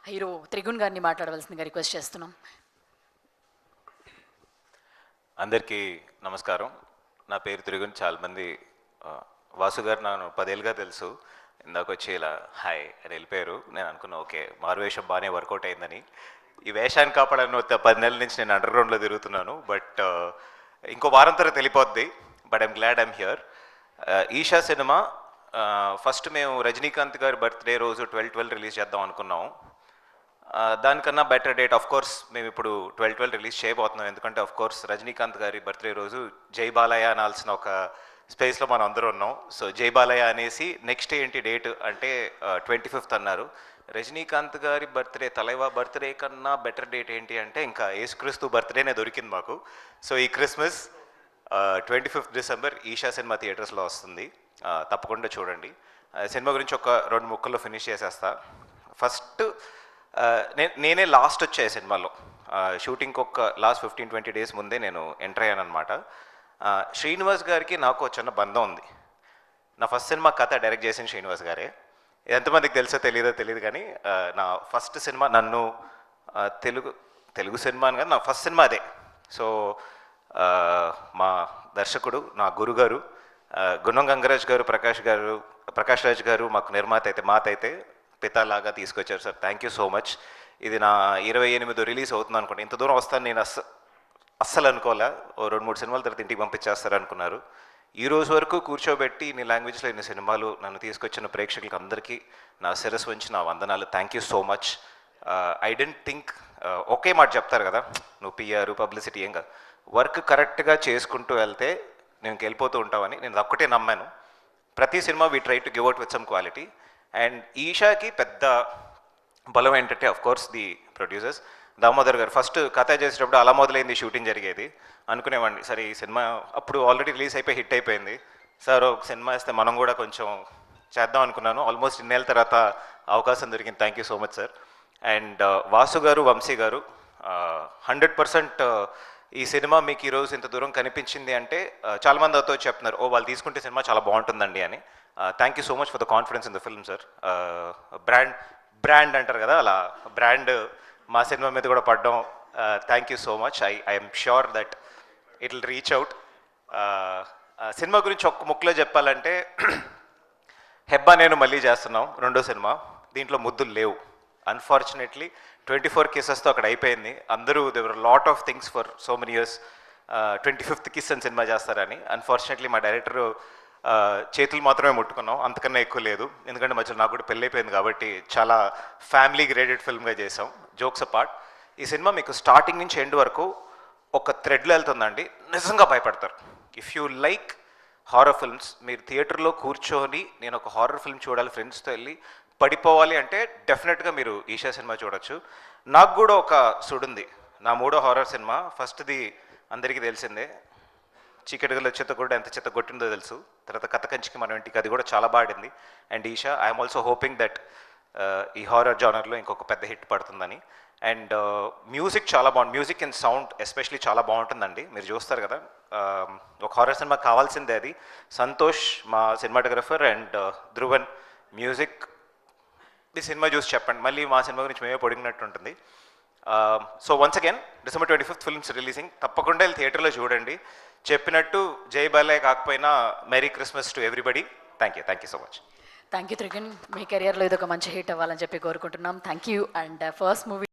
Hero Trigun గారిని మాట్లాడవలసిందిగా request చేస్తున్నాం. అందరికీ నమస్కారం. నా పేరు త్రిగుణ్. చాలామంది వాసు గారు నన్ను 10 ఏళ్ళుగా తెలుసు. ఇందాక వచ్చి ఇలా హాయ్ అని వెళ్ళిపోయారు. నేను అనుకున్నా ఓకే మారువేషం బాగానే వర్కౌట్ అయిందని. ఈ వేషాన్ని కాపాడని 10 నెలల నుంచి నేను అండర్ గ్రౌండ్లో తిరుగుతున్నాను. బట్ ఇంకో వారం తర్వాత వెళ్ళిపోద్ది. But I'm glad I'm here. Eesha సినిమా ఫస్ట్ మేము రజనీకాంత్ గారి బర్త్డే రోజు 12/12 రిలీజ్ చేద్దాం అనుకున్నాం. దానికన్నా బెటర్ డేట్ ఆఫ్ కోర్స్ మేము ఇప్పుడు 12/12 రిలీజ్ చేయబోతున్నాం. ఎందుకంటే ఆఫ్ కోర్స్ రజనీకాంత్ గారి బర్త్డే రోజు జై బాలయ్య అనాల్సిన ఒక స్పేస్లో మనం అందరూ ఉన్నాం. సో జై బాలయ్య అనేసి నెక్స్ట్ ఏంటి డేట్ అంటే 25th అన్నారు. రజనీకాంత్ గారి బర్త్డే తలైవా బర్త్డే కన్నా బెటర్ డేట్ ఏంటి అంటే ఇంకా యేసుక్రీస్తు బర్త్డేనే దొరికింది మాకు. సో ఈ Christmas 25th December Isha cinema థియేటర్స్లో వస్తుంది. తప్పకుండా చూడండి. సినిమా గురించి ఒక 2 ముక్కల్లో ఫినిష్ చేసేస్తా. ఫస్ట్ నేనే లాస్ట్ వచ్చే సినిమాలో షూటింగ్కి ఒక లాస్ట్ 15-20 డేస్ ముందే నేను ఎంటర్ అయ్యాను అనమాట. శ్రీనివాస్ గారికి నాకు చిన్న బంధం ఉంది. నా ఫస్ట్ సినిమా కథ డైరెక్ట్ చేసిన శ్రీనివాస్ గారే. ఎంతమందికి తెలుసో తెలియదు కానీ నా ఫస్ట్ సినిమా నన్ను తెలుగు సినిమా అని కాదు, నా ఫస్ట్ సినిమా అదే. సో మా దర్శకుడు నా గురుగారు గుణం గంగరాజ్ గారు, ప్రకాష్ రాజ్ గారు మాకు నిర్మాత అయితే మాత అయితే పితాలాగా తీసుకొచ్చారు sir. Thank you so much. ఇది నా 28వ రిలీజ్ అవుతుంది అనుకోండి. ఇంత దూరం వస్తాను నేను అస్సలు అనుకోలే. 2-3 సినిమాల తర్వాత ఇంటికి పంపించేస్తారు అనుకున్నారు. ఈ రోజు వరకు కూర్చోబెట్టి ఇన్ని లాంగ్వేజ్లో ఇన్ని సినిమాలు నన్ను తీసుకొచ్చిన ప్రేక్షకులకి అందరికీ నా శిరస్సు వంచి నా వందనాలు. Thank you so much. I don't think ఒకే మాట చెప్తారు కదా, నువ్వు పిఆర్ పబ్లిసిటీ ఏం కాదు, వర్క్ కరెక్ట్గా చేసుకుంటూ వెళ్తే నేను వెళ్ళిపోతూ ఉంటామని నేను ఒక్కటే నమ్మాను. ప్రతి cinema we try to give out with some quality. And ఈషాకి పెద్ద బలం ఏంటంటే of course the producers. Damodar garu first కథ చేసేటప్పుడు అలా మొదలైంది షూటింగ్ జరిగేది. అనుకునేవాడిని సరే ఈ సినిమా అప్పుడు ఆల్రెడీ రిలీజ్ అయిపోయి హిట్ అయిపోయింది, సార్ ఒక సినిమా ఇస్తే మనం కూడా కొంచెం చేద్దాం అనుకున్నాను. ఆల్మోస్ట్ 2 నెలల తర్వాత అవకాశం దొరికింది. Thank you so much sir. And Vasu గారు, వంశీ గారు 100% ఈ సినిమా మీకు ఈరోజు ఇంత దూరం కనిపించింది అంటే చాలామంది అవుతో చెప్తున్నారు ఓ వాళ్ళు తీసుకుంటే సినిమా చాలా బాగుంటుందండి అని. Thank you so much for the confidence in the film sir. Brand అంటారు కదా, అలా బ్రాండ్ మా సినిమా మీద కూడా పడ్డం. Thank you so much. I'm sure that it will reach out. Cinema గురించి ఒక్క ముక్కలో చెప్పాలంటే హెబ్బా నేను మళ్ళీ చేస్తున్నాం 2వ సినిమా. దీంట్లో ముద్దులు లేవు. అన్ఫార్చునేట్లీ 24 కేసెస్తో అక్కడ అయిపోయింది. అందరూ దేవర్ lot of things for so many years 25th kiss అని సినిమా చేస్తారని. అన్ఫార్చునేట్లీ మా డైరెక్టర్ చేతులు మాత్రమే ముట్టుకున్నాం, అంతకన్నా ఎక్కువ లేదు. ఎందుకంటే మధ్యలో నాకు కూడా పెళ్ళి అయిపోయింది కాబట్టి చాలా ఫ్యామిలీ గ్రేడెడ్ ఫిల్మ్గా చేసాం. జోక్స్ అపార్ట్, ఈ సినిమా మీకు స్టార్టింగ్ నుంచి ఎండ్ వరకు ఒక థ్రెడ్లో వెళ్తుందండి. నిజంగా భయపడతారు. If you like horror films, మీరు థియేటర్లో కూర్చొని నేను ఒక హారర్ ఫిల్మ్ చూడాలి ఫ్రెండ్స్తో వెళ్ళి పడిపోవాలి అంటే డెఫినెట్గా మీరు ఈషా సినిమా చూడొచ్చు. నాకు కూడా ఒక సుడుంది. నా 3వ హారర్ సినిమా. ఫస్ట్ది అందరికీ తెలిసిందే, చీకటిగల చెత్త కూడా ఎంత చెత్త కొట్టిందో తెలుసు. తర్వాత కథ కంచికి మనం ఇంటికి, అది కూడా చాలా బాడింది. And Eesha I'm also hoping that ఈ హారర్ జానర్లో ఇంకొక పెద్ద హిట్ పడుతుందని. అండ్ మ్యూజిక్ చాలా బాగుంది. మ్యూజిక్ అండ్ సౌండ్ ఎస్పెషలీ చాలా బాగుంటుందండి. మీరు చూస్తారు కదా, ఒక హారర్ సినిమా కావాల్సిందే అది. సంతోష్ మా సినిమాటోగ్రఫర్ అండ్ ధ్రువన్ మ్యూజిక్. ఈ సినిమా చూసి చెప్పండి, మళ్ళీ మా సినిమా గురించి మేమే పొడిగినట్టు ఉంటుంది. So once again December 25th films releasing. తప్పకుండా వెళ్ళి థియేటర్లో చూడండి. చెప్పినట్టు జై బాలయ్య కాకపోయినా merry Christmas to everybody. Thank you so much. Thank you Trigun. మీ కెరియర్లో ఇది ఒక మంచి హిట్ అవ్వాలని చెప్పి కోరుకుంటున్నాం. Thank you. And first movie